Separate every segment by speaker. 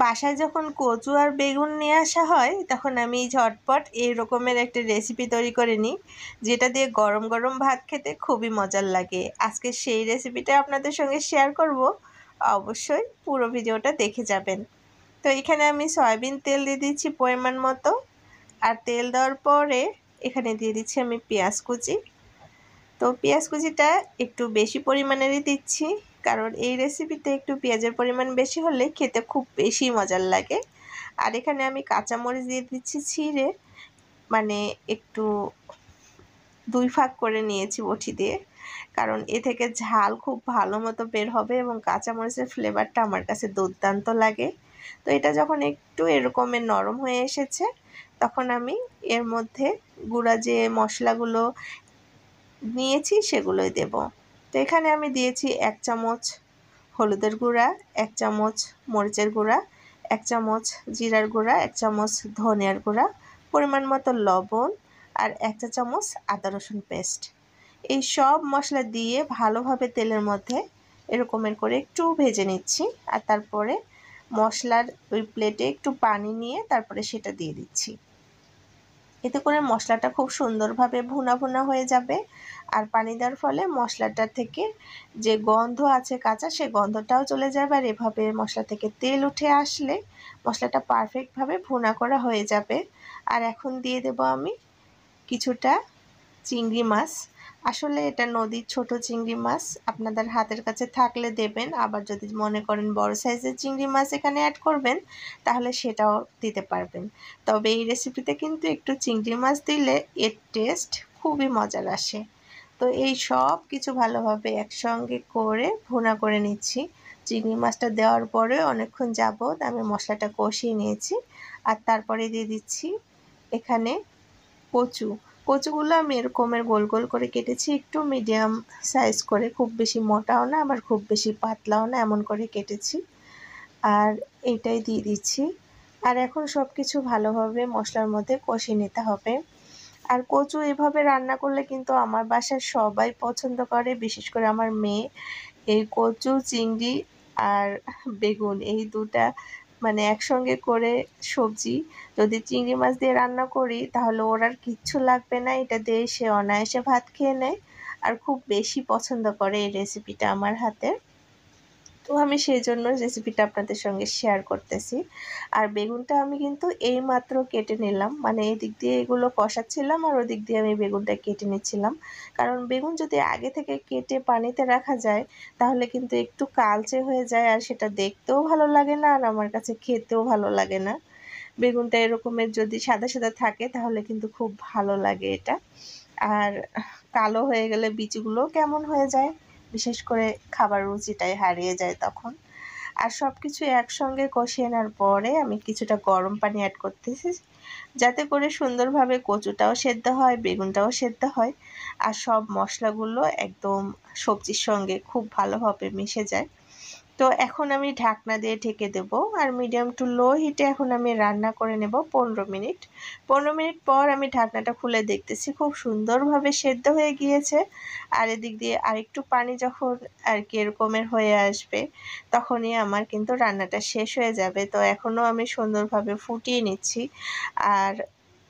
Speaker 1: বাসায় যখন কচু আর বেগুন নিয়ে আসা হয় তখন আমি ঝটপট এই রকমের একটা রেসিপি তৈরি করে নিই, যেটা দিয়ে গরম গরম ভাত খেতে খুবই মজার লাগে। আজকে সেই রেসিপিটা আপনাদের সঙ্গে শেয়ার করব, অবশ্যই পুরো ভিডিওটা দেখে যাবেন। তো এখানে আমি সয়াবিন তেল দিয়ে দিচ্ছি পরিমাণ মতো, আর তেল দেওয়ার পরে এখানে দিয়ে দিচ্ছি আমি পেঁয়াজ কুচি। তো পেঁয়াজ কুচিটা একটু বেশি পরিমাণেরই দিচ্ছি, কারণ এই রেসিপিতে একটু পেঁয়াজের পরিমাণ বেশি হলে খেতে খুব বেশি মজার লাগে। আর এখানে আমি কাঁচামরিচ দিয়ে দিচ্ছি ছিঁড়ে, মানে একটু দুই ভাগ করে নিয়েছি বটি দিয়ে, কারণ এ থেকে ঝাল খুব ভালো মতো বের হবে এবং কাঁচামরিচের ফ্লেভারটা আমার কাছে দুর্দান্ত লাগে। তো এটা যখন একটু এরকমের নরম হয়ে এসেছে তখন আমি এর মধ্যে গুঁড়া যে মশলাগুলো নিয়েছি সেগুলোই দেব। তো এখানে আমি দিয়েছি 1 চামচ হলুদের গুঁড়া, 1 চামচ মরিচের গুঁড়া, 1 চামচ জিরার গুঁড়া, 1 চামচ ধনিয়ার গুঁড়া, পরিমাণ মতো লবণ, আর 1 চা চামচ আদা রসুন পেস্ট। এই সব মশলা দিয়ে ভালোভাবে তেলের মধ্যে এরকমের করে একটু ভেজে নিচ্ছি। আর তারপরে মশলার ওই প্লেটে একটু পানি নিয়ে তারপরে সেটা দিয়ে দিচ্ছি। এতে করে মশলাটা খুব সুন্দরভাবে ভুনা ভুনা হয়ে যাবে। আর পানি দেওয়ার ফলে মশলাটা থেকে যে গন্ধ আছে কাঁচা, সে গন্ধটাও চলে যাবে। আর এভাবে মশলা থেকে তেল উঠে আসলে মশলাটা পারফেক্টভাবে ভুনা করা হয়ে যাবে। আর এখন দিয়ে দেব আমি কিছুটা চিংড়ি মাছ। আসলে এটা নদীর ছোট চিংড়ি মাছ, আপনাদের হাতের কাছে থাকলে দেবেন। আবার যদি মনে করেন বড় সাইজের চিংড়ি মাছ এখানে অ্যাড করবেন তাহলে সেটাও দিতে পারবেন। তবে এই রেসিপিতে কিন্তু একটু চিংড়ি মাছ দিলে এর টেস্ট খুবই মজার আসে। তো এই সব কিছু ভালোভাবে একসঙ্গে করে ভুনা করে নিচ্ছি। চিংড়ি মাছটা দেওয়ার পরে অনেকক্ষণ যাবত আমি মশলাটা কষিয়ে নিয়েছি। আর তারপরে দিয়ে দিচ্ছি এখানে কচু। কচুগুলো আমি এরকমের গোল গোল করে কেটেছি, একটু মিডিয়াম সাইজ করে, খুব বেশি মোটাও না আবার খুব বেশি পাতলাও না, এমন করে কেটেছি। আর এইটাই দিয়ে দিচ্ছি। আর এখন সব কিছু ভালোভাবে মশলার মধ্যে কষিয়ে নিতে হবে। আর কচু এভাবে রান্না করলে কিন্তু আমার বাসার সবাই পছন্দ করে, বিশেষ করে আমার মেয়ে। এই কচু, চিংড়ি আর বেগুন এই দুটা মানে একসঙ্গে করে সবজি যদি চিংড়ি মাছ দিয়ে রান্না করি তাহলে ওর আর কিচ্ছু লাগবে না, এটা দিয়ে সে অনায়াসে ভাত খেয়ে নেয়। আর খুব বেশি পছন্দ করে এই রেসিপিটা আমার হাতের। তো আমি সেই জন্য রেসিপিটা আপনাদের সঙ্গে শেয়ার করতেছি। আর বেগুনটা আমি কিন্তু এই মাত্র কেটে নিলাম, মানে এদিক দিয়ে এগুলো কষাচ্ছিলাম আর ওদিক দিয়ে আমি বেগুনটা কেটে নিচ্ছিলাম। কারণ বেগুন যদি আগে থেকে কেটে পানিতে রাখা যায় তাহলে কিন্তু একটু কালচে হয়ে যায়, আর সেটা দেখতেও ভালো লাগে না, আর আমার কাছে খেতেও ভালো লাগে না। বেগুনটা এরকমের যদি সাদা সাদা থাকে তাহলে কিন্তু খুব ভালো লাগে এটা। আর কালো হয়ে গেলে বীজগুলোও কেমন হয়ে যায়, বিশেষ করে খাবার রুচিটাই হারিয়ে যায় তখন। আর সব কিছু একসঙ্গে কষিয়ে নেওয়ার পরে আমি কিছুটা গরম পানি অ্যাড করতেছি, যাতে করে সুন্দরভাবে কচুটাও সেদ্ধ হয়, বেগুনটাও সেদ্ধ হয়, আর সব মশলাগুলো একদম সবজির সঙ্গে খুব ভালোভাবে মিশে যায়। তো এখন আমি ঢাকনা দিয়ে ঢেকে দেব, আর মিডিয়াম টু লো হিটে এখন আমি রান্না করে নেব 15 মিনিট। 15 মিনিট পর আমি ঢাকনাটা খুলে দেখতেছি খুব সুন্দরভাবে সেদ্ধ হয়ে গিয়েছে। আর এদিক দিয়ে আরেকটু পানি যখন আর কি এরকমের হয়ে আসবে তখনই আমার কিন্তু রান্নাটা শেষ হয়ে যাবে। তো এখনও আমি সুন্দরভাবে ফুটিয়ে নিচ্ছি। আর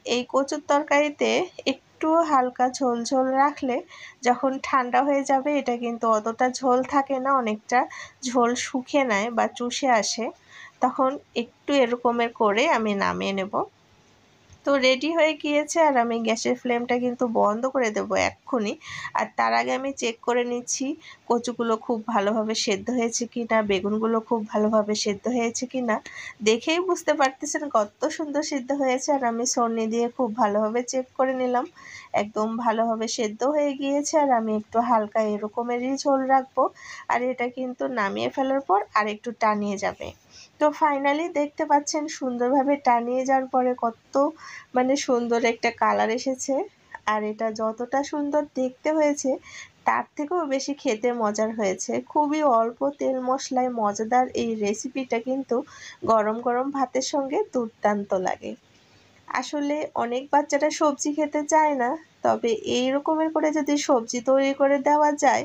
Speaker 1: এই কচুর তরকারিতে একটু হালকা ঝোল ঝোল রাখলে যখন ঠান্ডা হয়ে যাবে এটা কিন্তু অতটা ঝোল থাকে না, অনেকটা ঝোল শুকিয়ে নেয় বা চুষে আসে, তখন একটু এরকমের করে আমি নামিয়ে নেব। তো রেডি হয়ে গিয়েছে, আর আমি গ্যাসের ফ্লেমটা কিন্তু বন্ধ করে দেব এক্ষুনি। আর তার আগে আমি চেক করে নিচ্ছি কচুগুলো খুব ভালোভাবে সেদ্ধ হয়েছে কি না, বেগুনগুলো খুব ভালোভাবে সেদ্ধ হয়েছে কি না। দেখেই বুঝতে পারতেছেন কত সুন্দর সেদ্ধ হয়েছে। আর আমি ছন্নি দিয়ে খুব ভালোভাবে চেক করে নিলাম, একদম ভালোভাবে সেদ্ধ হয়ে গিয়েছে। আর আমি একটু হালকা এরকমেরই ঝোল রাখবো, আর এটা কিন্তু নামিয়ে ফেলার পর আর একটু টানিয়ে যাবে। তো ফাইনালি দেখতে পাচ্ছেন সুন্দরভাবে টানিয়ে যাওয়ার পরে কত মানে সুন্দর একটা কালার এসেছে। আর এটা যতটা সুন্দর দেখতে হয়েছে তার থেকেও বেশি খেতে মজার হয়েছে। খুবই অল্প তেল মশলায় মজাদার এই রেসিপিটা কিন্তু গরম গরম ভাতের সঙ্গে দুর্দান্ত লাগে। আসলে অনেক বাচ্চারা সবজি খেতে চায় না, তবে এই রকমের করে যদি সবজি তৈরি করে দেওয়া যায়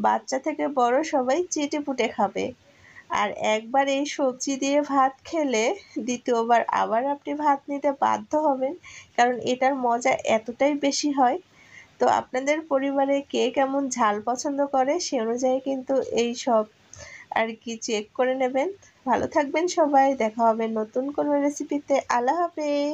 Speaker 1: বাচ্চা থেকে বড় সবাই চেটেপুটে খাবে। আর একবার এই সবজি দিয়ে ভাত খেলে দ্বিতীয়বার আবার আপনি ভাত নিতে বাধ্য হবেন, কারণ এটার মজা এতটাই বেশি হয়। তো আপনাদের পরিবারে কে কেমন ঝাল পছন্দ করে সে অনুযায়ী কিন্তু এই সব আর কি চেক করে নেবেন। ভালো থাকবেন সবাই, দেখা হবে নতুন কোনো রেসিপিতে। আল্লাহ হাফেজ।